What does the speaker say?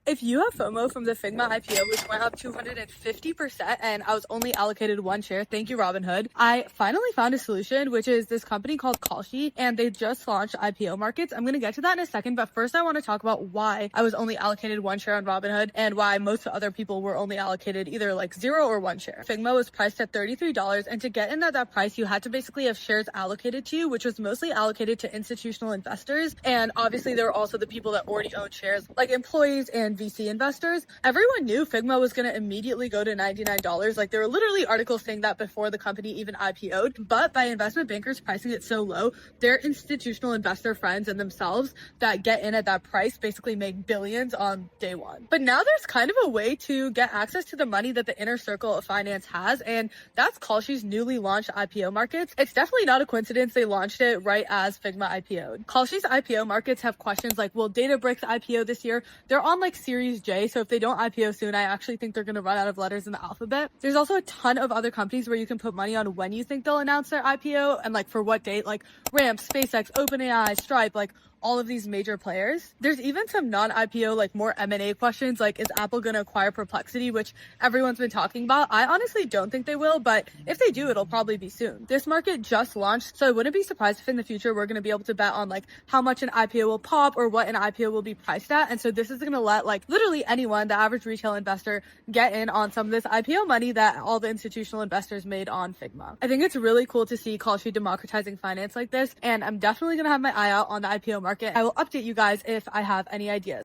If you have FOMO from the Figma IPO, which went up 250%, and I was only allocated one share, thank you, Robinhood, I finally found a solution, which is this company called Kalshi, and they just launched IPO markets. I'm going to get to that in a second, but first I want to talk about why I was only allocated one share on Robinhood and why most other people were only allocated either like 0 or 1 share. Figma was priced at $33, and to get in at that price, you had to basically have shares allocated to you, which was mostly allocated to institutional investors. And obviously there were also the people that already owned shares, like employees and VC investors. Everyone knew Figma was going to immediately go to $99. Like there were literally articles saying that before the company even IPO'd, but by investment bankers pricing it so low, their institutional investor friends and themselves that get in at that price basically make billions on day one. But now there's kind of a way to get access to the money that the inner circle of finance has, and that's Kalshi's newly launched IPO markets. It's definitely not a coincidence they launched it right as Figma IPO'd. Kalshi's IPO markets have questions like, will Databricks IPO this year? They're on like Series J, so if they don't IPO soon, I actually think they're going to run out of letters in the alphabet. There's also a ton of other companies where you can put money on when you think they'll announce their IPO and like for what date, like Ramp, SpaceX, OpenAI, Stripe, like all of these major players. There's even some non-IPO, like more M&A questions, like is Apple going to acquire Perplexity, which everyone's been talking about. I honestly don't think they will, but if they do, it'll probably be soon. This market just launched, so I wouldn't be surprised if in the future we're going to be able to bet on like how much an IPO will pop or what an IPO will be priced at. And so this is going to let like literally anyone, the average retail investor, get in on some of this IPO money that all the institutional investors made on Figma. I think it's really cool to see Kalshi democratizing finance like this, and I'm definitely going to have my eye out on the IPO market. I will update you guys if I have any ideas.